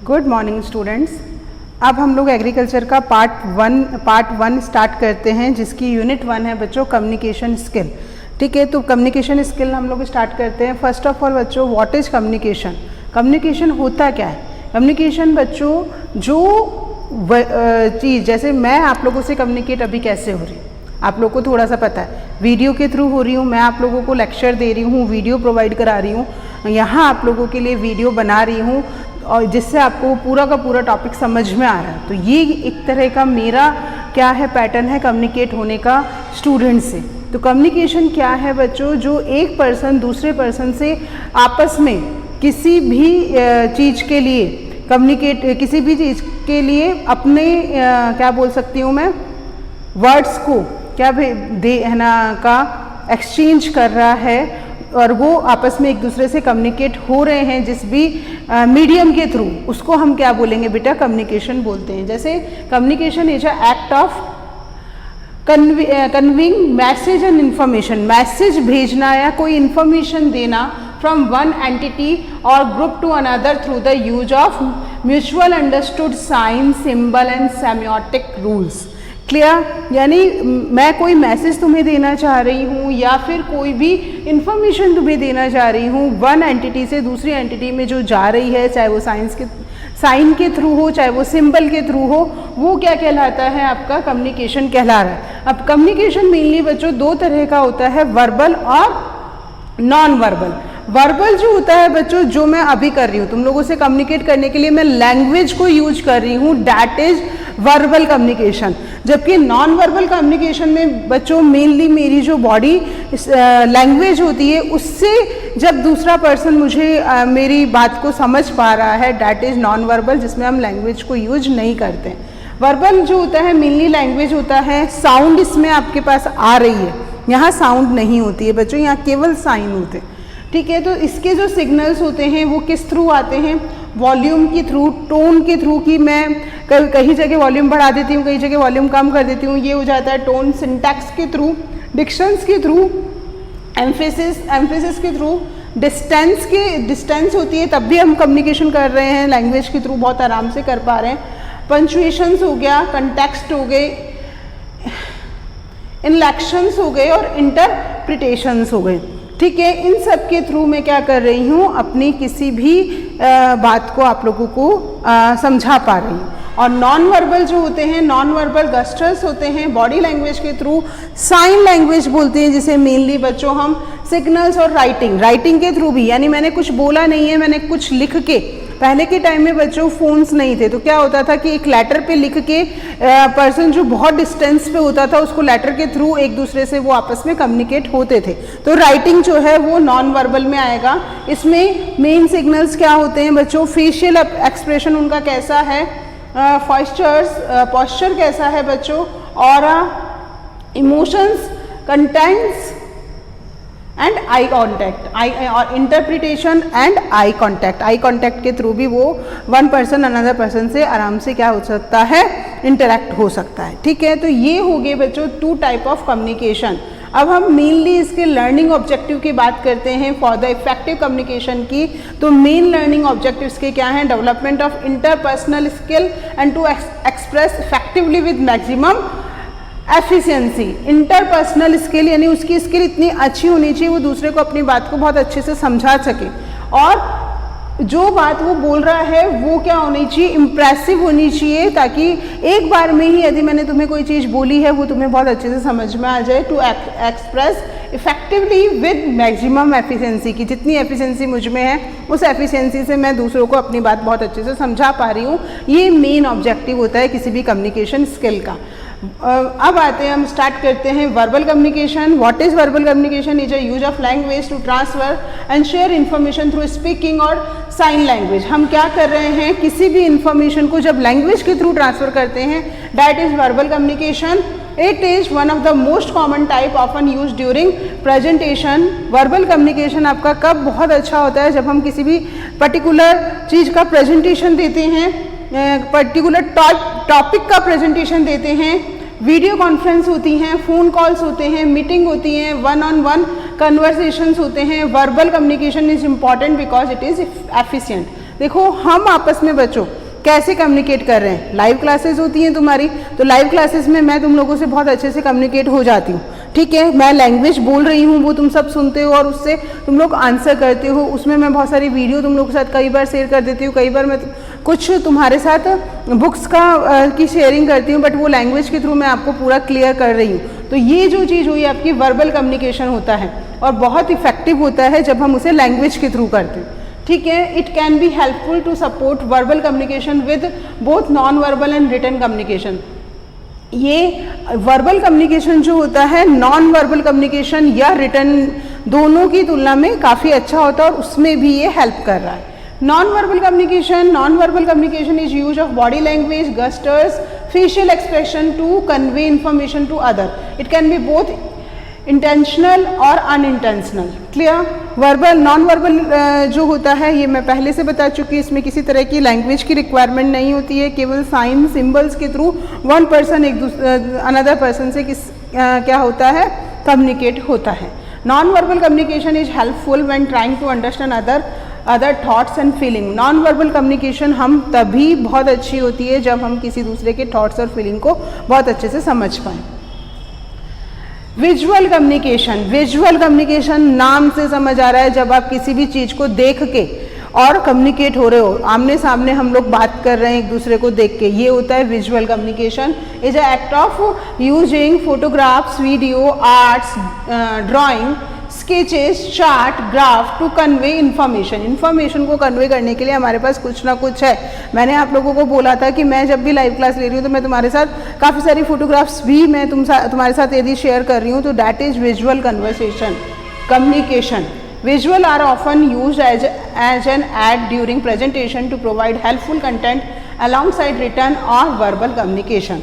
Good morning students. अब हम लोग एग्रीकल्चर का पार्ट वन स्टार्ट करते हैं, जिसकी यूनिट 1 है बच्चों कम्युनिकेशन स्किल। ठीक है, तो कम्युनिकेशन स्किल हम लोग स्टार्ट करते हैं। फर्स्ट ऑफ ऑल बच्चों, व्हाट इज़ कम्युनिकेशन? कम्युनिकेशन होता क्या है? कम्युनिकेशन बच्चों जो चीज़, जैसे मैं आप लोगों से कम्युनिकेट अभी कैसे हो रही हूँ, आप लोगों को थोड़ा सा पता है, वीडियो के थ्रू हो रही हूँ। मैं आप लोगों को लेक्चर दे रही हूँ, वीडियो प्रोवाइड करा रही हूँ, यहाँ आप लोगों के लिए वीडियो बना रही हूँ, और जिससे आपको पूरा का पूरा टॉपिक समझ में आ रहा है। तो ये एक तरह का मेरा क्या है, पैटर्न है कम्युनिकेट होने का स्टूडेंट से। तो कम्युनिकेशन क्या है बच्चों? जो एक पर्सन दूसरे पर्सन से आपस में किसी भी चीज़ के लिए कम्युनिकेट, किसी भी चीज़ के लिए अपने क्या बोल सकती हूँ मैं, वर्ड्स को क्या दे है ना का एक्सचेंज कर रहा है, और वो आपस में एक दूसरे से कम्युनिकेट हो रहे हैं जिस भी मीडियम के थ्रू, उसको हम क्या बोलेंगे बेटा? कम्युनिकेशन बोलते हैं। जैसे communication is a act of conveying message and information, message भेजना या कोई इन्फॉर्मेशन देना from one entity or group to another through the use of mutual understood sign, symbol and semiotic rules. Clear? यानी मैं कोई मैसेज तुम्हें देना चाह रही हूँ या फिर कोई भी इंफॉर्मेशन तुम्हें देना चाह रही हूँ, वन एंटिटी से दूसरी एंटिटी में जो जा रही है, चाहे वो साइन के थ्रू हो, चाहे वो सिंबल के थ्रू हो, वो क्या कहलाता है? आपका कम्युनिकेशन कहला रहा है। अब कम्युनिकेशन मेनली बच्चों दो तरह का होता है, वर्बल और नॉन वर्बल। वर्बल जो होता है बच्चों, जो मैं अभी कर रही हूँ तुम लोगों से कम्युनिकेट करने के लिए, मैं लैंग्वेज को यूज कर रही हूँ, दैट इज वर्बल कम्युनिकेशन। जबकि नॉन वर्बल कम्युनिकेशन में बच्चों मेनली मेरी जो बॉडी लैंग्वेज होती है, उससे जब दूसरा पर्सन मुझे मेरी बात को समझ पा रहा है, दैट इज नॉन वर्बल, जिसमें हम लैंग्वेज को यूज नहीं करते। वर्बल जो होता है मेनली लैंग्वेज होता है, साउंड इसमें आपके पास आ रही है, यहाँ साउंड नहीं होती है बच्चों, यहाँ केवल साइन होते हैं। ठीक है, तो इसके जो सिग्नल्स होते हैं वो किस थ्रू आते हैं? वॉल्यूम के थ्रू, टोन के थ्रू, कि मैं कहीं जगह वॉल्यूम बढ़ा देती हूँ, कहीं जगह वॉल्यूम कम कर देती हूँ, ये हो जाता है टोन। सिंटैक्स के थ्रू, डिक्शंस के थ्रू, एम्फेसिस के थ्रू, डिस्टेंस होती है तब भी हम कम्युनिकेशन कर रहे हैं, लैंग्वेज के थ्रू बहुत आराम से कर पा रहे हैं। पंचुएशंस हो गया, कंटेक्स्ट हो गए, इनलेक्शंस हो गए और इंटरप्रिटेशंस हो गए। ठीक है, इन सब के थ्रू मैं क्या कर रही हूँ? अपनी किसी भी बात को आप लोगों को समझा पा रही हूँ। और नॉन वर्बल जो होते हैं, नॉन वर्बल गस्टर्स होते हैं, बॉडी लैंग्वेज के थ्रू, साइन लैंग्वेज बोलते हैं, जिसे मेनली बच्चों हम सिग्नल्स और राइटिंग के थ्रू भी, यानी मैंने कुछ बोला नहीं है, मैंने कुछ लिख के, पहले के टाइम में बच्चों फोन्स नहीं थे, तो क्या होता था कि एक लेटर पे लिख के पर्सन जो बहुत डिस्टेंस पे होता था, उसको लेटर के थ्रू एक दूसरे से वो आपस में कम्युनिकेट होते थे। तो राइटिंग जो है वो नॉन वर्बल में आएगा। इसमें मेन सिग्नल्स क्या होते हैं बच्चों? फेशियल एक्सप्रेशन उनका कैसा है, पॉस्चर कैसा है बच्चों, aura, emotions, contents and eye contact, और interpretation and eye contact. Eye contact के थ्रू भी वो वन पर्सन अनदर पर्सन से आराम से क्या हो सकता है? इंटरेक्ट हो सकता है। ठीक है, तो ये हो गए बच्चों 2 टाइप ऑफ कम्युनिकेशन। अब हम मेनली इसके लर्निंग ऑब्जेक्टिव की बात करते हैं फॉर द इफेक्टिव कम्युनिकेशन की। तो मेन लर्निंग ऑब्जेक्टिव्स के क्या हैं? Development of interpersonal skill and to express effectively with maximum efficiency. Interpersonal skill यानी उसकी स्किल इतनी अच्छी होनी चाहिए, वो दूसरे को अपनी बात को बहुत अच्छे से समझा सके, और जो बात वो बोल रहा है वो क्या होनी चाहिए? इम्प्रेसिव होनी चाहिए, ताकि एक बार में ही यदि मैंने तुम्हें कोई चीज़ बोली है वो तुम्हें बहुत अच्छे से समझ में आ जाए। To express effectively with maximum efficiency, की जितनी एफिशिएंसी मुझ में है उस एफिशिएंसी से मैं दूसरों को अपनी बात बहुत अच्छे से समझा पा रही हूँ। ये मेन ऑब्जेक्टिव होता है किसी भी कम्युनिकेशन स्किल का। अब आते हैं, हम स्टार्ट करते हैं verbal communication. What is verbal communication? Is a use of language to transfer and share information through speaking or sign language. हम क्या कर रहे हैं? किसी भी इन्फॉर्मेशन को जब लैंग्वेज के थ्रू ट्रांसफर करते हैं, that is verbal communication. It is one of the most common type often use during presentation. Verbal communication आपका कब बहुत अच्छा होता है? जब हम किसी भी पर्टिकुलर चीज़ का प्रेजेंटेशन देते हैं, पर्टिकुलर टॉपिक का प्रेजेंटेशन देते हैं, वीडियो कॉन्फ्रेंस होती हैं, फ़ोन कॉल्स होते हैं, मीटिंग होती हैं, वन ऑन वन कन्वर्सेशंस होते हैं। Verbal communication is important because it is efficient. देखो हम आपस में बच्चों कैसे कम्युनिकेट कर रहे हैं, लाइव क्लासेस होती हैं तुम्हारी, तो लाइव क्लासेस में मैं तुम लोगों से बहुत अच्छे से कम्युनिकेट हो जाती हूँ, ठीक है। मैं लैंग्वेज बोल रही हूँ वो तुम सब सुनते हो और उससे तुम लोग आंसर करते हो। उसमें मैं बहुत सारी वीडियो तुम लोगों के साथ कई बार शेयर कर देती हूँ, कई बार मैं कुछ तुम्हारे साथ बुक्स की शेयरिंग करती हूँ, बट वो लैंग्वेज के थ्रू मैं आपको पूरा क्लियर कर रही हूँ। तो ये जो चीज़ हुई आपकी वर्बल कम्युनिकेशन होता है और बहुत इफेक्टिव होता है जब हम उसे लैंग्वेज के थ्रू करते हैं, ठीक है। It can be helpful to support verbal communication with both non verbal and written communication. ये वर्बल कम्युनिकेशन जो होता है नॉन वर्बल कम्युनिकेशन या रिटन दोनों की तुलना में काफ़ी अच्छा होता है और उसमें भी ये हेल्प कर रहा है। Non verbal communication is use of body language, gestures, facial expression to convey information to other. It can be both intentional और unintentional, clear. Verbal non verbal जो होता है ये मैं पहले से बता चुकी, इसमें किसी तरह की लैंग्वेज की रिक्वायरमेंट नहीं होती है, केवल साइन सिंबल्स के through one person another person से क्या होता है, कम्युनिकेट होता है। Non verbal communication is helpful when trying to understand other thoughts and feeling. Non verbal communication हम तभी बहुत अच्छी होती है जब हम किसी दूसरे के थॉट्स और फीलिंग को बहुत अच्छे से समझ पाएँ। विजुअल कम्युनिकेशन नाम से समझ आ रहा है जब आप किसी भी चीज़ को देख के और कम्युनिकेट हो रहे हो, आमने सामने हम लोग बात कर रहे हैं एक दूसरे को देख के, ये होता है visual communication. Is a act of using photographs, video, arts, drawing, sketches, chart, graph to convey information को कन्वे करने के लिए हमारे पास कुछ ना कुछ है। मैंने आप लोगों को बोला था कि मैं जब भी लाइव क्लास ले रही हूँ तो मैं तुम्हारे साथ काफ़ी सारी फोटोग्राफ्स भी मैं तुम्हारे साथ यदि शेयर कर रही हूँ, तो that is visual communication. Visual are often used as an aid during presentation to provide helpful content alongside written or verbal communication.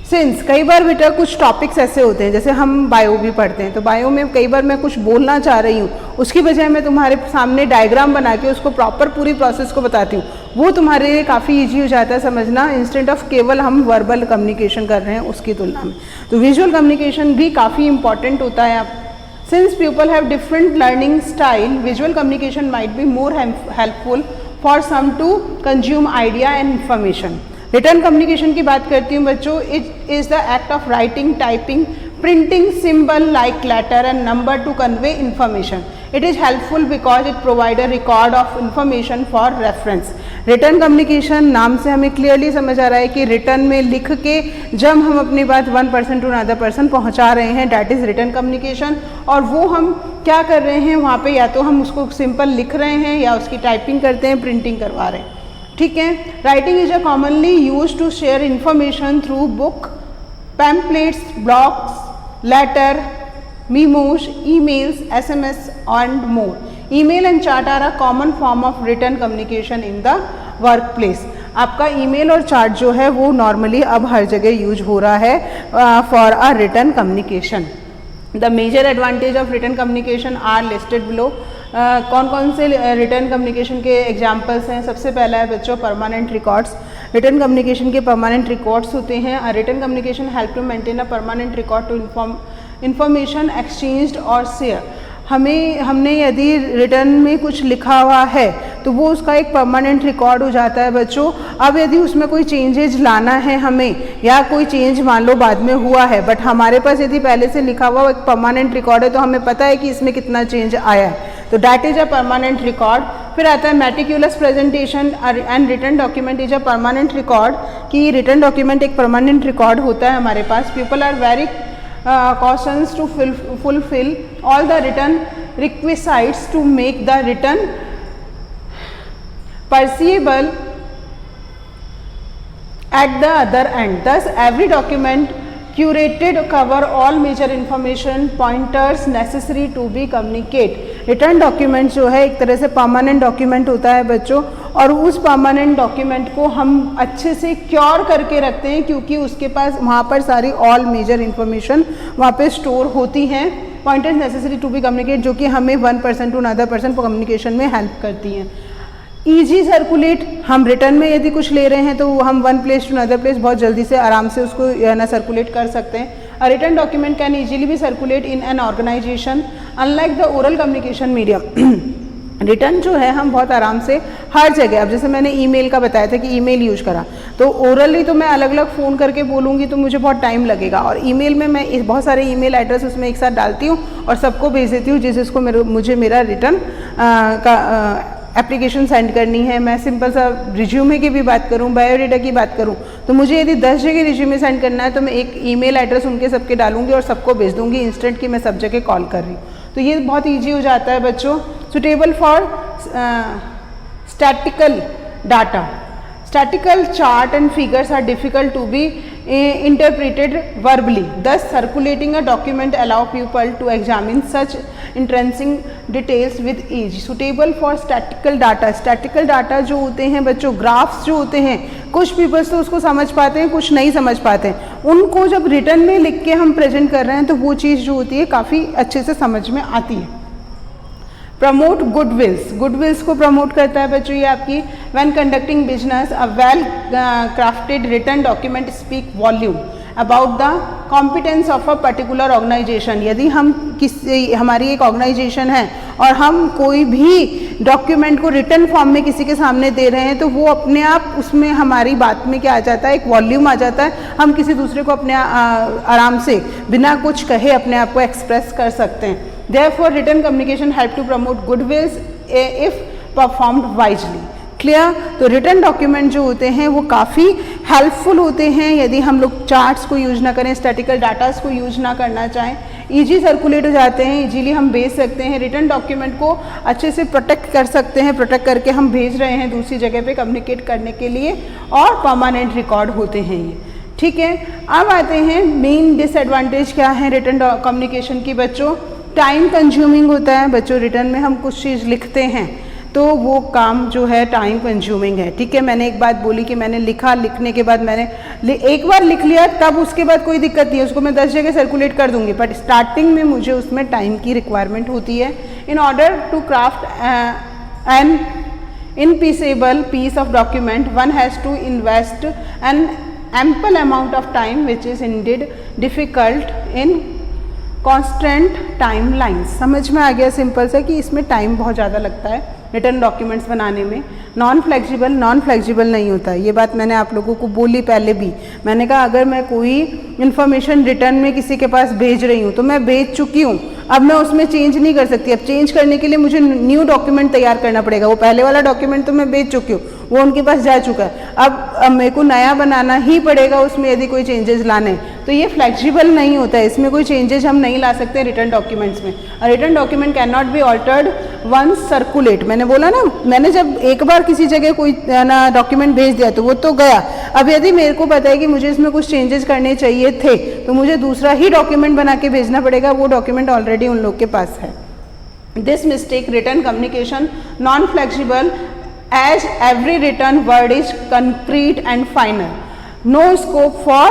Since कई बार बेटा कुछ टॉपिक्स ऐसे होते हैं, जैसे हम बायो भी पढ़ते हैं, तो बायो में कई बार मैं कुछ बोलना चाह रही हूँ, उसकी बजाय मैं तुम्हारे सामने डायग्राम बना के उसको प्रॉपर पूरी प्रोसेस को बताती हूँ, वो तुम्हारे लिए काफ़ी ईजी हो जाता है समझना, इंस्टेंट ऑफ केवल हम वर्बल कम्युनिकेशन कर रहे हैं उसकी तुलना में। तो विजुअल कम्युनिकेशन भी काफ़ी इंपॉर्टेंट होता है। Since people have different learning style, visual communication might be more helpful for some to consume idea and information. Written communication की बात करती हूँ बच्चों, it is the act of writing, typing, printing symbol like letter and number to convey information. It is helpful because it provides a record of information for reference. Return communication नाम से हमें clearly समझ आ रहा है कि return में लिख के जब हम अपनी बात one person to another person पहुंचा रहे हैं, डैट इज़ रिटर्न कम्युनिकेशन। और वो हम क्या कर रहे हैं वहाँ पे, या तो हम उसको सिंपल लिख रहे हैं या उसकी टाइपिंग करते हैं, प्रिंटिंग करवा रहे हैं, ठीक है। Writing is a commonly use to share information through book, pamphlets, blogs, letter, memos, emails, SMS and more. Email and chat are a common form of written communication in the workplace. आपका email और chart जो है वो normally अब हर जगह use हो रहा है for a written communication. The major advantage of written communication are listed below. कौन कौन से रिटर्न कम्युनिकेशन के एग्जाम्पल्स हैं? सबसे पहला है बच्चों परमानेंट रिकॉर्ड्स। रिटर्न कम्युनिकेशन के परमानेंट रिकॉर्ड्स होते हैं। Written communication help to maintain a permanent record to information exchanged और शेयर। हमने यदि रिटर्न में कुछ लिखा हुआ है तो वो उसका एक परमानेंट रिकॉर्ड हो जाता है बच्चों। अब यदि उसमें कोई चेंजेज लाना है हमें, या कोई चेंज मान लो बाद में हुआ है, बट हमारे पास यदि पहले से लिखा हुआ एक परमानेंट रिकॉर्ड है तो हमें पता है कि इसमें कितना चेंज आया है, तो that is a permanent record. फिर आता है meticulous presentation and written document is a permanent record, कि रिटर्न डॉक्यूमेंट एक परमानेंट रिकॉर्ड होता है हमारे पास। People are very cautions to fulfill all the written requisites to make the return perceivable at the other end. Thus, every document curated cover all major information pointers necessary to be communicate. Return document जो है एक तरह से permanent document होता है बच्चों, और उस परमानेंट डॉक्यूमेंट को हम अच्छे से क्योर करके रखते हैं क्योंकि उसके पास वहाँ पर सारी ऑल मेजर इन्फॉर्मेशन वहाँ पे स्टोर होती हैं। Pointers necessary to be communicate, जो कि हमें one person to another person communication में हेल्प करती हैं। ईजी सर्कुलेट, हम रिटर्न में यदि कुछ ले रहे हैं तो हम one place to another place बहुत जल्दी से आराम से उसको ना सर्कुलेट कर सकते हैं। A written document can easily be circulated in an organization, unlike the oral communication medium. Return जो है हम बहुत आराम से हर जगह, अब जैसे मैंने ईमेल का बताया था कि ईमेल यूज करा, तो ओरली तो मैं अलग अलग फ़ोन करके बोलूँगी तो मुझे बहुत टाइम लगेगा, और ईमेल में मैं बहुत सारे ईमेल एड्रेस उसमें एक साथ डालती हूँ और सबको भेज देती हूँ जिसको मुझे मेरा रिटर्न का एप्लीकेशन सेंड करनी है। मैं सिंपल सा रिज्यूमे की भी बात करूँ, बायोडाटा की बात करूँ, तो मुझे यदि 10 जगह रिज्यूमे सेंड करना है तो मैं एक ईमेल एड्रेस उनके सबके डालूंगी और सबको भेज दूंगी इंस्टेंट कि मैं सब जगह कॉल कर रही हूँ। तो ये बहुत ईजी हो जाता है बच्चों। Suitable for statical data, statical chart and figures are difficult to be interpreted verbally, thus circulating a document allow people to examine such intrinsic details with ease. Suitable for statistical data, statistical data जो होते हैं बच्चों, graphs जो होते हैं, कुछ peoples तो उसको समझ पाते हैं, कुछ नहीं समझ पाते हैं, उनको जब रिटर्न में लिख के हम प्रेजेंट कर रहे हैं तो वो चीज़ जो होती है काफ़ी अच्छे से समझ में आती है। प्रमोट गुडविल्स, गुडविल्स को प्रमोट करता है बच्चों ये आपकी when conducting business, a well crafted written document speak volume about the competence of a particular organization. यदि हम हमारी एक ऑर्गेनाइजेशन है और हम कोई भी डॉक्यूमेंट को रिटर्न फॉर्म में किसी के सामने दे रहे हैं तो वो अपने आप उसमें हमारी बात में क्या आ जाता है, एक वॉल्यूम आ जाता है, हम किसी दूसरे को अपने आराम से बिना कुछ कहे अपने आप को एक्सप्रेस कर सकते हैं। Therefore, written communication help to promote goodwills if performed wisely. Clear? तो रिटर्न डॉक्यूमेंट जो होते हैं वो काफ़ी हेल्पफुल होते हैं यदि हम लोग चार्ट्स को यूज ना करें, स्टैटिकल डाटास को यूज ना करना चाहें, ईजी सर्कुलेट हो जाते हैं, इजीली हम भेज सकते हैं, रिटर्न डॉक्यूमेंट को अच्छे से प्रोटेक्ट कर सकते हैं, प्रोटेक्ट करके हम भेज रहे हैं दूसरी जगह पे कम्युनिकेट करने के लिए, और परमानेंट रिकॉर्ड होते हैं ये। ठीक है, अब आते हैं मेन डिसएडवांटेज क्या है रिटर्न कम्युनिकेशन की बच्चों। टाइम कंज्यूमिंग होता है बच्चों, रिटर्न में हम कुछ चीज़ लिखते हैं तो वो काम जो है टाइम कंज्यूमिंग है। ठीक है, मैंने एक बात बोली कि मैंने लिखा, लिखने के बाद मैंने एक बार लिख लिया तब उसके बाद कोई दिक्कत नहीं है, उसको मैं 10 जगह सर्कुलेट कर दूंगी, बट स्टार्टिंग में मुझे उसमें टाइम की रिक्वायरमेंट होती है। In order to craft an impeccable piece of document one has to invest an ample amount of time which is indeed difficult in constant time lines. समझ में आ गया सिंपल सा कि इसमें टाइम बहुत ज़्यादा लगता है रिटर्न डॉक्यूमेंट्स बनाने में। नॉन फ्लेक्सिबल नहीं होता, ये बात मैंने आप लोगों को बोली पहले भी। मैंने कहा अगर मैं कोई इन्फॉर्मेशन रिटर्न में किसी के पास भेज रही हूँ तो मैं भेज चुकी हूँ, अब मैं उसमें चेंज नहीं कर सकती। अब चेंज करने के लिए मुझे न्यू डॉक्यूमेंट तैयार करना पड़ेगा। वो पहले वाला डॉक्यूमेंट तो मैं भेज चुकी हूँ, वो उनके पास जा चुका है, अब मेरे को नया बनाना ही पड़ेगा उसमें यदि कोई चेंजेस लाने। तो ये फ्लेक्सिबल नहीं होता है, इसमें कोई चेंजेस हम नहीं ला सकते रिटर्न डॉक्यूमेंट्स में। Written document can not be altered once circulate. मैंने बोला ना, मैंने जब एक बार किसी जगह कोई ना डॉक्यूमेंट भेज दिया तो वो तो गया। अब यदि मेरे को पता है कि मुझे इसमें कुछ चेंजेस करने चाहिए थे तो मुझे दूसरा ही डॉक्यूमेंट बना के भेजना पड़ेगा, वो डॉक्यूमेंट ऑलरेडी उन लोग के पास है। This mistake return communication non flexible as every written word is concrete and final, no scope for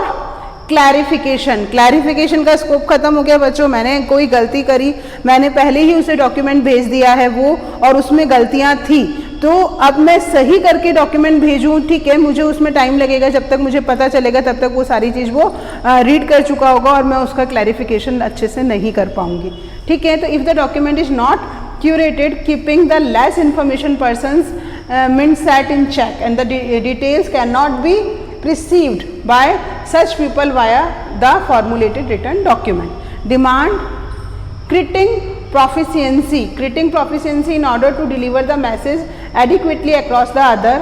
clarification। Clarification का स्कोप खत्म हो गया बच्चों। मैंने कोई गलती करी, मैंने पहले ही उसे डॉक्यूमेंट भेज दिया है वो, और उसमें गलतियां थी, तो अब मैं सही करके डॉक्यूमेंट भेजूं, ठीक है, मुझे उसमें टाइम लगेगा, जब तक मुझे पता चलेगा तब तक वो सारी चीज़ वो रीड कर चुका होगा और मैं उसका क्लैरिफिकेशन अच्छे से नहीं कर पाऊंगी। ठीक है, तो if the document is not curated, keeping the less information persons means set in check, and the details cannot be perceived by such people via the formulated written document. Demand critic proficiency in order to deliver the message adequately across the other,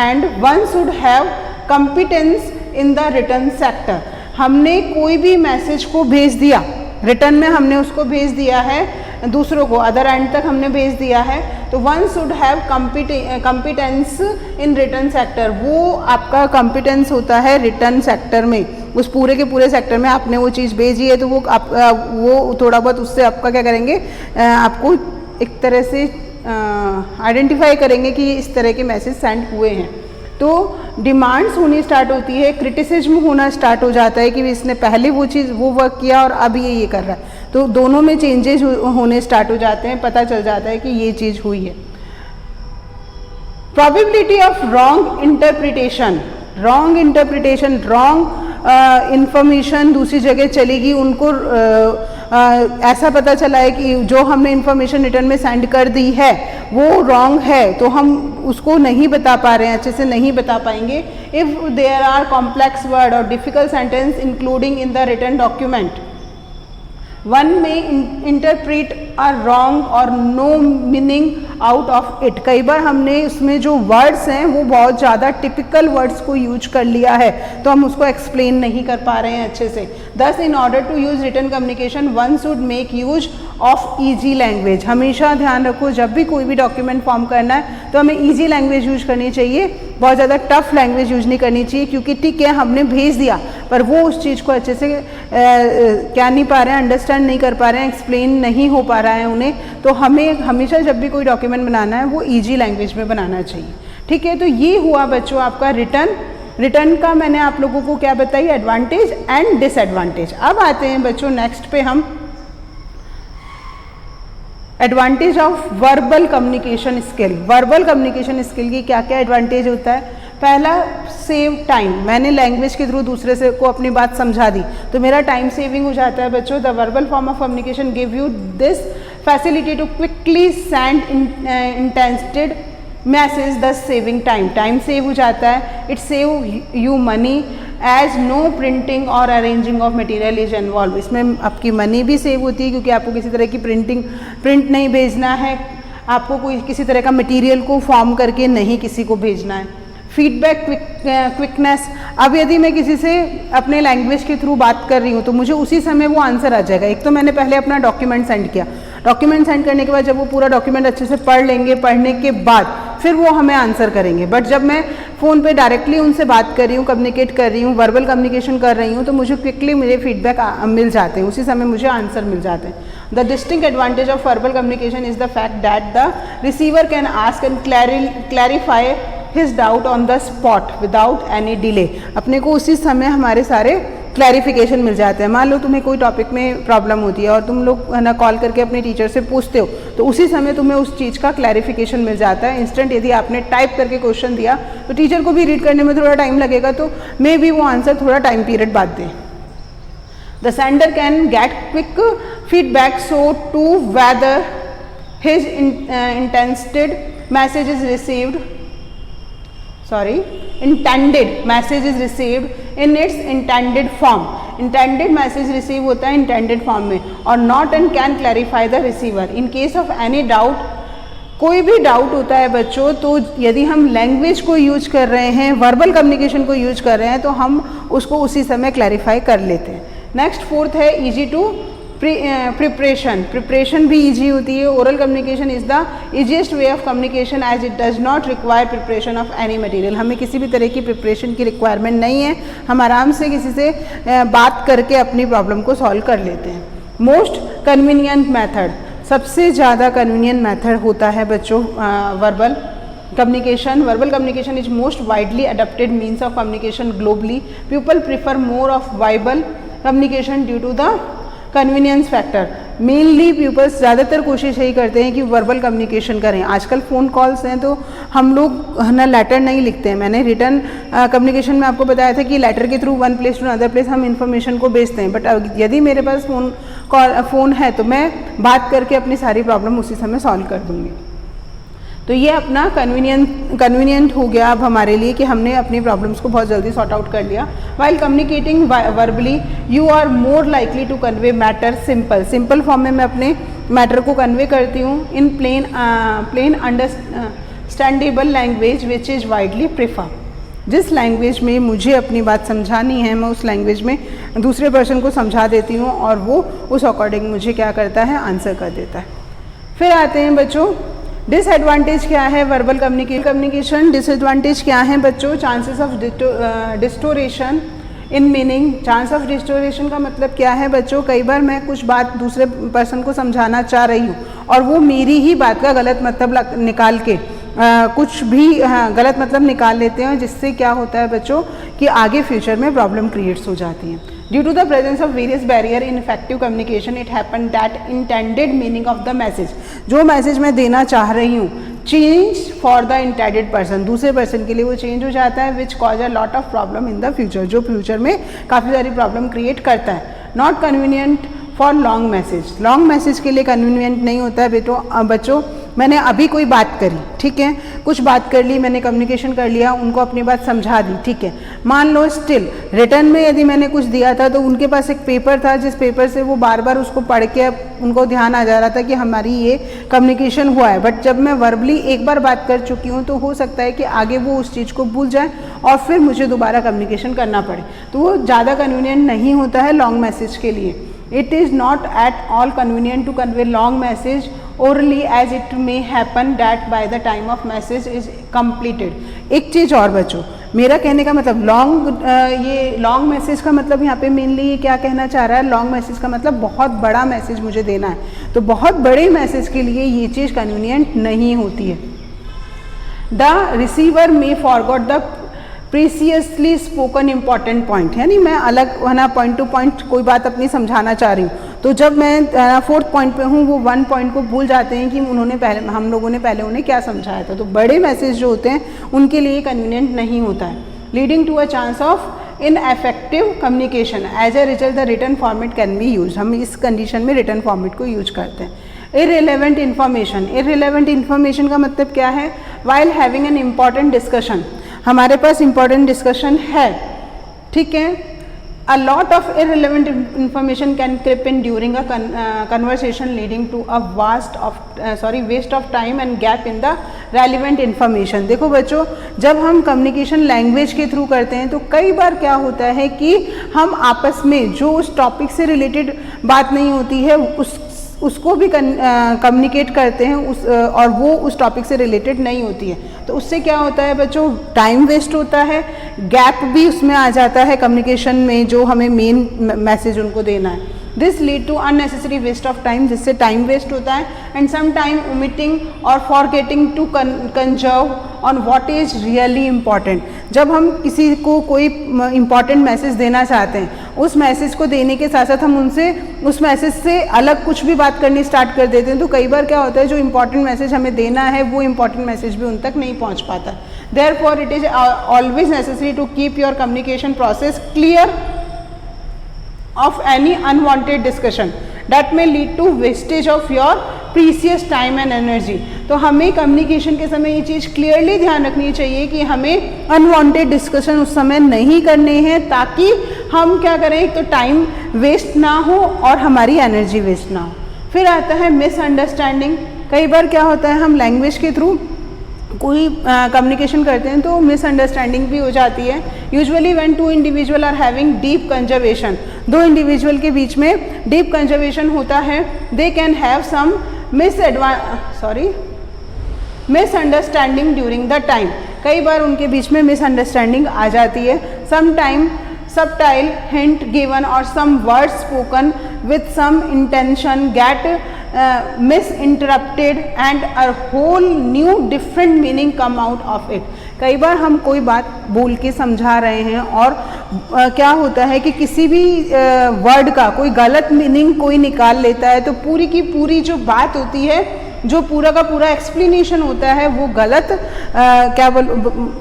and one should have competence in the written sector। हमने कोई भी message को भेज दिया, return में हमने उसको भेज दिया है दूसरों को, अदर एंड तक हमने भेज दिया है, तो one should have competence in return sector. वो आपका कॉम्पिटेंस होता है रिटर्न सेक्टर में, उस पूरे के पूरे सेक्टर में आपने वो चीज़ भेजी है तो वो थोड़ा बहुत उससे आपका क्या करेंगे, आपको एक तरह से आइडेंटिफाई करेंगे कि इस तरह के मैसेज सेंड हुए हैं। तो डिमांड्स होनी स्टार्ट होती है, क्रिटिसिज्म होना स्टार्ट हो जाता है कि इसने पहले वो चीज़ वो वर्क किया और अब ये कर रहा है, तो दोनों में चेंजेस होने स्टार्ट हो जाते हैं, पता चल जाता है कि ये चीज़ हुई है। Probability of wrong interpretation, wrong information दूसरी जगह चलेगी, उनको ऐसा पता चला है कि जो हमने इन्फॉर्मेशन रिटर्न में सेंड कर दी है वो रॉन्ग है, तो हम उसको नहीं बता पा रहे हैं, अच्छे से नहीं बता पाएंगे। If there are complex word or difficult sentence including in the written document, one may interpret a wrong or no meaning out of it. कई बार हमने उसमें जो वर्ड्स हैं वो बहुत ज़्यादा टिपिकल वर्ड्स को यूज कर लिया है, तो हम उसको एक्सप्लेन नहीं कर पा रहे हैं अच्छे से। Thus in order to use written communication one should make use of easy language. हमेशा ध्यान रखो जब भी कोई भी डॉक्यूमेंट फॉर्म करना है तो हमें ईजी लैंग्वेज यूज करनी चाहिए, बहुत ज़्यादा टफ लैंग्वेज यूज नहीं करनी चाहिए, क्योंकि ठीक है हमने भेज दिया पर वो उस चीज़ को अच्छे से क्या नहीं पा रहे हैं, अंडरस्टैंड नहीं कर पा रहे हैं, एक्सप्लेन नहीं हो पा रहा है उन्हें, तो हमें हमेशा जब भी कोई डॉक्यूमेंट बनाना है वो ईजी लैंग्वेज में बनाना चाहिए। ठीक है, तो ये हुआ बच्चों आपका रिटर्न का मैंने आप लोगों को क्या बताई, एडवांटेज एंड डिसएडवांटेज। अब आते हैं बच्चों नेक्स्ट पे हम advantage of verbal communication skill. Verbal communication skill की क्या क्या एडवांटेज होता है। पहला, सेव टाइम। मैंने लैंग्वेज के थ्रू दूसरे से को अपनी बात समझा दी तो मेरा टाइम सेविंग हो जाता है बच्चों। The verbal form of communication give you this facility to quickly send intended message, thus saving time. Time save हो जाता है, it save you money as no printing और arranging of material is involve. इसमें आपकी money भी save होती है क्योंकि आपको किसी तरह की प्रिंट नहीं भेजना है, आपको कोई किसी तरह का मटेरियल को फॉर्म करके नहीं किसी को भेजना है। Feedback quickness. अब यदि मैं किसी से अपने लैंग्वेज के थ्रू बात कर रही हूँ तो मुझे उसी समय वो आंसर आ जाएगा। एक तो मैंने पहले अपना डॉक्यूमेंट सेंड किया, डॉक्यूमेंट सेंड करने के बाद जब वो पूरा डॉक्यूमेंट अच्छे से पढ़ लेंगे, पढ़ने के बाद फिर वो हमें आंसर करेंगे। बट जब मैं फ़ोन पे डायरेक्टली उनसे बात कर रही हूँ, कम्युनिकेट कर रही हूँ, वर्बल कम्युनिकेशन कर रही हूँ, तो मुझे क्विकली मुझे फीडबैक मिल जाते हैं, उसी समय मुझे आंसर मिल जाते हैं। The distinct advantage of verbal communication is the fact that the receiver can ask and clarify his doubt on the spot without any delay. अपने को उसी समय हमारे सारे क्लैरिफिकेशन मिल जाते हैं। मान लो तुम्हें कोई टॉपिक में प्रॉब्लम होती है और तुम लोग है ना कॉल करके अपने टीचर से पूछते हो तो उसी समय तुम्हें उस चीज़ का क्लैरिफिकेशन मिल जाता है इंस्टेंट। यदि आपने टाइप करके क्वेश्चन दिया तो टीचर को भी रीड करने में थोड़ा टाइम लगेगा, तो मे बी वो आंसर थोड़ा टाइम पीरियड बाद दें। The sender can get quick feedback so to whether his intended message is received intended message is received in its intended form। intended message receive होता है intended form में, और not and can clarify the receiver in case of any doubt। कोई भी doubt होता है बच्चों तो यदि हम लैंग्वेज को यूज कर रहे हैं, वर्बल कम्युनिकेशन को यूज कर रहे हैं, तो हम उसको उसी समय क्लैरिफाई कर लेते हैं। नेक्स्ट फोर्थ है इजी टू प्रिपरेशन भी ईजी होती है। Oral communication is the easiest way of communication as it does not require preparation of any material. हमें किसी भी तरह की प्रिपरेशन की रिक्वायरमेंट नहीं है, हम आराम से किसी से बात करके अपनी प्रॉब्लम को सॉल्व कर लेते हैं। मोस्ट कन्वीनियंट मेथड, सबसे ज़्यादा कन्वीनियंट मेथड होता है बच्चों verbal communication। verbal communication is most widely adopted means of communication globally। people prefer more of verbal communication due to the convenience factor. Mainly peoples ज़्यादातर कोशिश यही करते हैं कि वर्बल कम्युनिकेशन करें। आजकल फ़ोन कॉल्स हैं तो हम लोग है ना लेटर नहीं लिखते हैं। मैंने रिटर्न कम्युनिकेशन में आपको बताया था कि लेटर के through one place to another place हम इन्फॉर्मेशन को भेजते हैं, बट यदि मेरे पास फ़ोन है तो मैं बात करके अपनी सारी प्रॉब्लम उसी समय सॉल्व कर दूँगी। तो ये अपना कन्वीनियंट हो गया अब हमारे लिए कि हमने अपनी प्रॉब्लम्स को बहुत जल्दी सॉर्ट आउट कर लिया। While communicating verbally you are more likely to convey matter simple form में मैं अपने मैटर को कन्वे करती हूँ in plain understandable language which is widely prefer. जिस लैंग्वेज में मुझे अपनी बात समझानी है मैं उस लैंग्वेज में दूसरे पर्सन को समझा देती हूँ और वो उस अकॉर्डिंग मुझे क्या करता है, आंसर कर देता है। फिर आते हैं बच्चों डिसएडवांटेज क्या है वर्बल कम्युनिकेशन। डिसएडवांटेज क्या है बच्चों, chances of distortion in meaning. Chance of distortion का मतलब क्या है बच्चों, कई बार मैं कुछ बात दूसरे पर्सन को समझाना चाह रही हूँ और वो मेरी ही बात का गलत मतलब निकाल के कुछ भी गलत मतलब निकाल लेते हैं, जिससे क्या होता है बच्चों कि आगे फ्यूचर में प्रॉब्लम क्रिएट्स हो जाती हैं। Due to the presence of various barrier in effective communication it happen that intended meaning of the message, जो मैसेज मैं देना चाह रही हूँ, change for the intended person, दूसरे पर्सन के लिए वो चेंज हो जाता है, which cause a lot of problem in the future, जो फ्यूचर में काफ़ी सारी प्रॉब्लम क्रिएट करता है। Not convenient for long message. Long message के लिए कन्वीनियंट नहीं होता है बच्चों। मैंने अभी कोई बात करी, ठीक है, कुछ बात कर ली, मैंने कम्युनिकेशन कर लिया, उनको अपनी बात समझा दी, ठीक है। मान लो स्टिल रिटर्न में यदि मैंने कुछ दिया था तो उनके पास एक पेपर था जिस पेपर से वो बार बार उसको पढ़ के उनको ध्यान आ जा रहा था कि हमारी ये कम्युनिकेशन हुआ है। बट जब मैं वर्बली एक बार बात कर चुकी हूँ तो हो सकता है कि आगे वो उस चीज़ को भूल जाए और फिर मुझे दोबारा कम्युनिकेशन करना पड़े, तो वो ज़्यादा कन्वीनियंट नहीं होता है लॉन्ग मैसेज के लिए। It is not at all convenient to convey long message orally as it may happen that by the time of message is completed। एक चीज़ और बच्चों, मेरा कहने का मतलब ये लॉन्ग मैसेज का मतलब यहाँ पे मेनली ये क्या कहना चाह रहा है, लॉन्ग मैसेज का मतलब बहुत बड़ा मैसेज मुझे देना है, तो बहुत बड़े मैसेज के लिए ये चीज़ कन्वीनियंट नहीं होती है। The receiver may forgot the previously spoken important point, यानी मैं अलग ना पॉइंट टू पॉइंट कोई बात अपनी समझाना चाह रही हूँ, तो जब मैं फोर्थ पॉइंट पे हूँ वो वन पॉइंट को भूल जाते हैं कि हम लोगों ने पहले उन्हें क्या समझाया था। तो बड़े मैसेज जो होते हैं उनके लिए कन्वीनियंट नहीं होता है। Leading to a chance of ineffective communication, as a result the written format can be use. हम इस कंडीशन में रिटर्न फॉर्मेट को यूज करते हैं। इररिलेवेंट इन्फॉर्मेशन, इररिलेवेंट इन्फॉर्मेशन का मतलब क्या है, while having an important discussion, हमारे पास इंपॉर्टेंट डिस्कशन है, ठीक है, a lot of irrelevant information can creep in during a conversation leading to a waste of time and gap in the relevant information. देखो बच्चों, जब हम कम्युनिकेशन लैंग्वेज के थ्रू करते हैं तो कई बार क्या होता है कि हम आपस में जो उस टॉपिक से रिलेटेड बात नहीं होती है उसको भी कम्युनिकेट करते हैं और वो उस टॉपिक से रिलेटेड नहीं होती है, तो उससे क्या होता है बच्चों, टाइम वेस्ट होता है, गैप भी उसमें आ जाता है कम्युनिकेशन में जो हमें मेन मैसेज उनको देना है। This lead to unnecessary waste of time, जिससे टाइम वेस्ट होता है, and some time omitting or forgetting to conserve on what is really important. जब हम किसी को कोई इम्पॉर्टेंट मैसेज देना चाहते हैं, उस मैसेज को देने के साथ साथ हम उनसे उस मैसेज से अलग कुछ भी बात करनी स्टार्ट कर देते हैं, तो कई बार क्या होता है जो इम्पॉर्टेंट मैसेज हमें देना है वो इम्पॉर्टेंट मैसेज भी उन तक नहीं पहुंच पाता। Therefore it is always necessary to keep your communication process clear of any unwanted discussion that may lead to wastage of your precious time and energy। तो हमें कम्युनिकेशन के समय ये चीज़ क्लियरली ध्यान रखनी चाहिए कि हमें अनवांटेड डिस्कशन उस समय नहीं करने हैं, ताकि हम क्या करें, एक तो टाइम वेस्ट ना हो और हमारी एनर्जी वेस्ट ना हो। फिर आता है मिसअंडरस्टैंडिंग। कई बार क्या होता है, हम लैंग्वेज के थ्रू कोई कम्युनिकेशन करते हैं तो मिसअंडरस्टैंडिंग भी हो जाती है। Usually when two individual are having deep conservation, दो इंडिविजुअल के बीच में डीप कंजर्वेशन होता है, they can have some misunderstanding during the time. कई बार उनके बीच में मिसअंडरस्टैंडिंग आ जाती है। Some time subtle hint given or some words spoken with some intention get misinterpreted and a whole new different meaning come out of it। कई बार हम कोई बात बोल के समझा रहे हैं और क्या होता है कि किसी भी वर्ड का कोई गलत मीनिंग कोई निकाल लेता है, तो पूरी की पूरी जो बात होती है, जो पूरा का पूरा एक्सप्लेनेशन होता है, वो गलत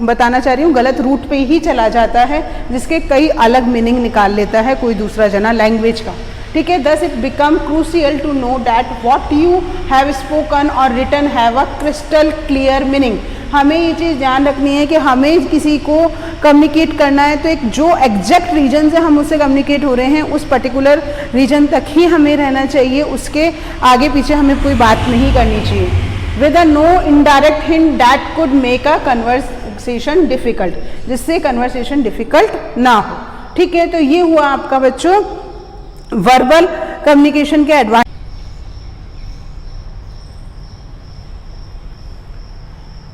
बताना चाह रही हूँ, गलत रूट पे ही चला जाता है, जिसके कई अलग मीनिंग निकाल लेता है कोई दूसरा जना लैंग्वेज का, ठीक है। Thus it become crucial to know that what you have spoken और written have a crystal clear meaning. हमें ये चीज़ ध्यान रखनी है कि हमें किसी को कम्युनिकेट करना है तो एक जो एग्जैक्ट रीजन से हम उससे कम्युनिकेट हो रहे हैं उस पर्टिकुलर रीजन तक ही हमें रहना चाहिए, उसके आगे पीछे हमें कोई बात नहीं करनी चाहिए। With a no indirect hint that could make a conversation difficult, जिससे कन्वर्सेशन डिफिकल्ट ना हो, ठीक है। तो ये हुआ आपका बच्चों वर्बल कम्युनिकेशन के एडवांटेज।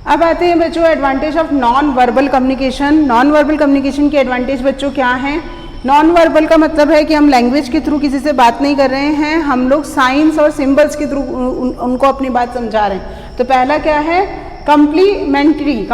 अब आते हैं बच्चों advantage of non verbal communication. Non verbal communication के एडवांटेज बच्चों क्या हैं? नॉन वर्बल का मतलब है कि हम लैंग्वेज के थ्रू किसी से बात नहीं कर रहे हैं, हम लोग साइंस और सिंबल्स के थ्रू उनको अपनी बात समझा रहे हैं। तो पहला क्या है? कॉम्प्लीमेंट्री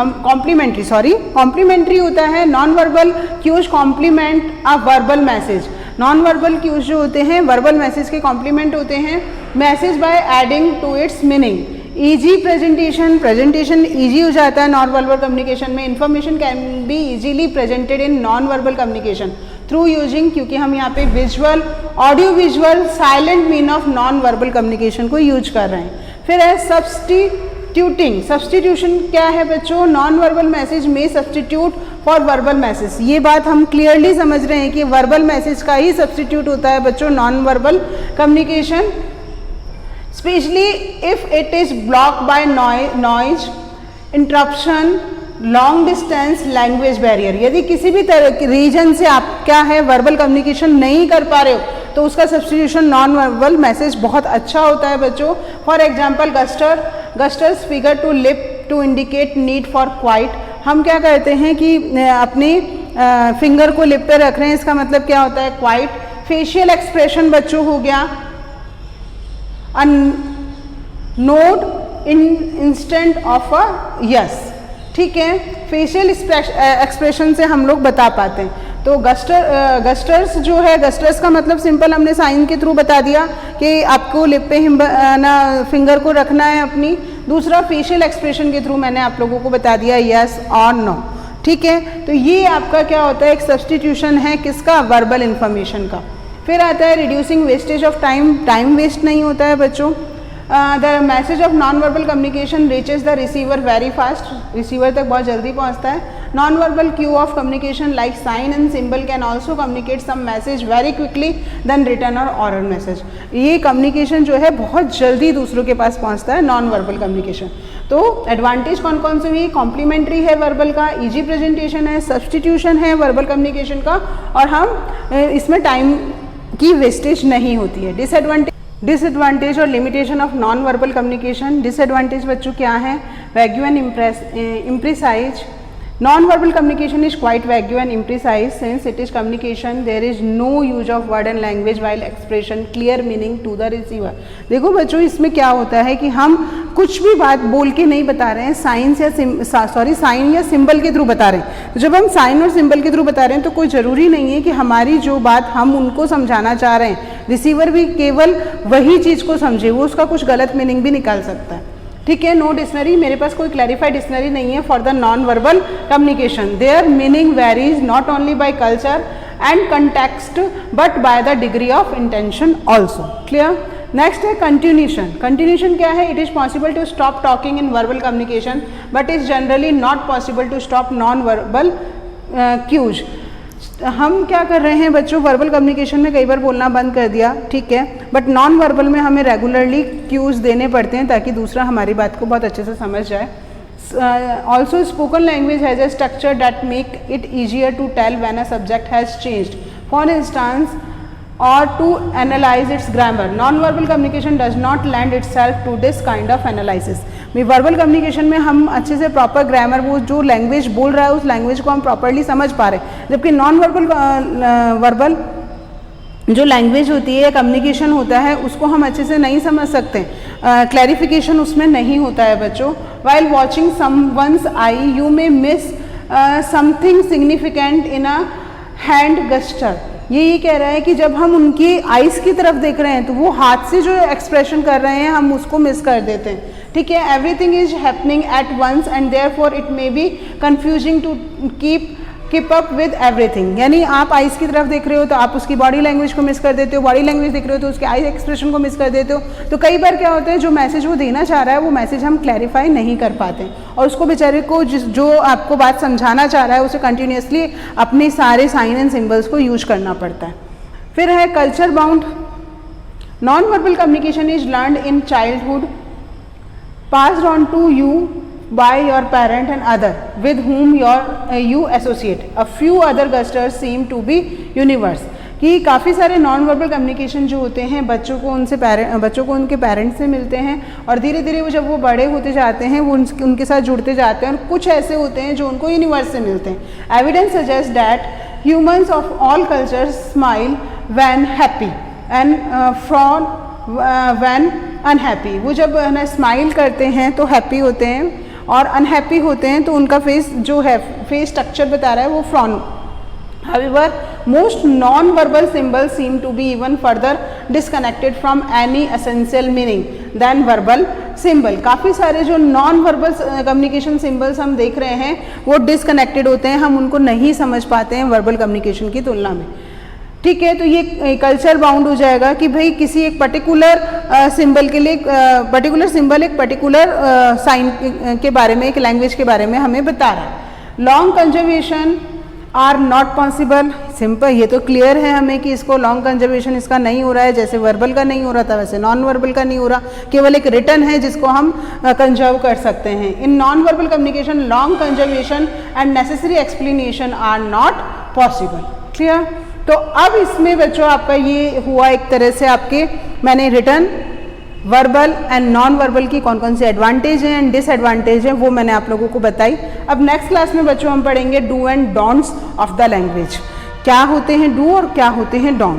होता है। Non verbal cues complement a verbal message. Non verbal cues जो होते हैं वर्बल मैसेज के कॉम्प्लीमेंट होते हैं। Message by adding to its meaning. Easy presentation, presentation easy हो जाता है नॉन वर्बल कम्युनिकेशन में. Information can be easily presented in non verbal communication through using, क्योंकि हम यहाँ पे visual, audio visual, silent mean of non verbal communication को use कर रहे हैं. फिर है सब्स्टिट्यूटिंग. सब्स्टिट्यूशन क्या है बच्चों? नॉन वर्बल मैसेज में सब्स्टिट्यूट फॉर वर्बल मैसेज. ये बात हम क्लियरली समझ रहे हैं कि वर्बल मैसेज का ही सब्स्टिट्यूट होता है बच्चों non verbal communication, specially if it is block bye noise, interruption, long distance, language barrier. यदि किसी भी तरह के रीजन से आप क्या है वर्बल कम्युनिकेशन नहीं कर पा रहे हो तो उसका सब्स्टिट्यूशन नॉन वर्बल मैसेज बहुत अच्छा होता है बच्चों. For example gestures finger to lip to indicate need for quiet. हम क्या करते हैं कि अपनी फिंगर को लिप पे रख रहे हैं, इसका मतलब क्या होता है? क्वाइट. फेशियल एक्सप्रेशन बच्चों हो गया node in instant of a yes. ठीक है, फेशियल एक्सप्रेशन से हम लोग बता पाते हैं. तो गस्टर्स जो है, गस्टर्स का मतलब सिंपल हमने साइन के थ्रू बता दिया कि आपको लिप पे ना फिंगर को रखना है अपनी. दूसरा फेशियल एक्सप्रेशन के थ्रू मैंने आप लोगों को बता दिया यस और नो. ठीक है, तो ये आपका क्या होता है? एक सब्स्टिट्यूशन है किसका? वर्बल इंफॉर्मेशन का. फिर आता है reducing wastage of time. Time waste नहीं होता है बच्चों. The message of non verbal communication reaches the receiver very fast. Receiver तक बहुत जल्दी पहुंचता है. Non verbal cue of communication like sign and symbol can also communicate some message very quickly then written or oral message. ये communication जो है बहुत जल्दी दूसरों के पास पहुंचता है नॉन वर्बल कम्युनिकेशन. तो एडवांटेज कौन कौन से हुई? कॉम्प्लीमेंट्री है वर्बल का, इजी प्रेजेंटेशन है, सब्स्टिट्यूशन है वर्बल कम्युनिकेशन का, और हम इसमें टाइम की वेस्टेज नहीं होती है. डिसएडवांटेज और limitation of non verbal communication. Disadvantage बच्चों क्या है? Vague and imprecise. Non verbal communication is quite vague and imprecise since it is communication there is no use of word and language while expression clear meaning to the receiver. देखो बच्चों, इसमें क्या होता है कि हम कुछ भी बात बोल के नहीं बता रहे हैं, साइन या सिंबल के थ्रू बता रहे हैं. तो जब हम साइन और सिंबल के थ्रू बता रहे हैं तो कोई ज़रूरी नहीं है कि हमारी जो बात हम उनको समझाना चाह रहे हैं रिसीवर भी केवल वही चीज़ को समझे, वो उसका कुछ गलत मीनिंग भी निकाल सकता है. ठीक है, नो डिक्शनरी. मेरे पास कोई क्लैरिफाइड डिक्शनरी नहीं है for the non verbal communication. Their meaning varies not only by culture and context but by the degree of intention also. Clear. Next है कंटिन्यूशन. कंटिन्यूशन क्या है? It is possible to stop talking in verbal communication but is generally not possible to stop non verbal cues. हम क्या कर रहे हैं बच्चों? Verbal communication में कई बार बोलना बंद कर दिया, ठीक है, बट नॉन वर्बल में हमें रेगुलरली क्यूज़ देने पड़ते हैं ताकि दूसरा हमारी बात को बहुत अच्छे से समझ जाए. Also spoken language has a structure that make it easier to tell when a subject has changed, for instance, or to analyze its grammar. Non-verbal communication does not lend itself to this kind of analysis. Verbal communication में हम अच्छे से proper grammar, वो जो language बोल रहा है उस लैंग्वेज को हम प्रॉपरली समझ पा रहे हैं, जबकि नॉन वर्बल जो लैंग्वेज होती है, कम्युनिकेशन होता है, उसको हम अच्छे से नहीं समझ सकते. क्लैरिफिकेशन उसमें नहीं होता है बच्चों. While watching someone's I you may miss something significant in a hand gesture. ये कह रहा है कि जब हम उनकी आइज़ की तरफ देख रहे हैं तो वो हाथ से जो एक्सप्रेशन कर रहे हैं हम उसको मिस कर देते हैं. ठीक है, everything is happening at once and therefore it may be confusing to keep up with everything. यानी आप आइज़ की तरफ देख रहे हो तो आप उसकी बॉडी लैंग्वेज को मिस कर देते हो, बॉडी लैंग्वेज देख रहे हो तो उसके आई एक्सप्रेशन को मिस कर देते हो. तो कई बार क्या होता है, जो मैसेज वो देना चाह रहा है वो मैसेज हम क्लैरिफाई नहीं कर पाते और उसको बेचारे को जो आपको बात समझाना चाह रहा है उसे कंटिन्यूसली अपने सारे साइन एंड सिम्बल्स को यूज करना पड़ता है. फिर है culture bound. Non verbal communication is learned in childhood, passed on to you by your parent and other with whom you associate. A few other gestures seem to be universe. कि काफ़ी सारे non verbal communication जो होते हैं बच्चों को उनके parents से मिलते हैं और धीरे धीरे वो जब वो बड़े होते जाते हैं वो उनके साथ जुड़ते जाते हैं और कुछ ऐसे होते हैं जो उनको यूनिवर्स से मिलते हैं. Evidence suggest that humans of all cultures smile when happy and frown when unhappy. वो जब ना स्माइल करते हैं तो हैप्पी होते हैं और अनहैप्पी होते हैं तो उनका फेस जो है फेस स्ट्रक्चर बता रहा है वो frown. However, most non-verbal symbols seem to be even further disconnected from any essential meaning than verbal symbol, काफ़ी सारे जो नॉन वर्बल कम्युनिकेशन सिंबल्स हम देख रहे हैं वो डिसकनेक्टेड होते हैं, हम उनको नहीं समझ पाते हैं वर्बल कम्युनिकेशन की तुलना में। ठीक है, तो ये कल्चर बाउंड हो जाएगा कि भाई किसी एक पर्टिकुलर सिंबल के लिए पर्टिकुलर सिंबल एक पर्टिकुलर साइन के बारे में, एक लैंग्वेज के बारे में हमें बता रहा है। Long conservation are not possible, simple, ये तो क्लियर है हमें कि इसको लॉन्ग कंजर्वेशन इसका नहीं हो रहा है, जैसे वर्बल का नहीं हो रहा था वैसे नॉन वर्बल का नहीं हो रहा, केवल एक रिटन है जिसको हम कंजर्व कर सकते हैं। In non verbal communication long conservation and necessary explanation are not possible. Clear? तो अब इसमें बच्चों आपका ये हुआ एक तरह से आपके, मैंने written, verbal and non verbal की कौन कौन से एडवांटेज हैं एंड डिसएडवांटेज हैं वो मैंने आप लोगों को बताई। अब नेक्स्ट क्लास में बच्चों हम पढ़ेंगे do and don'ts of the language, क्या होते हैं डू और क्या होते हैं डोंट।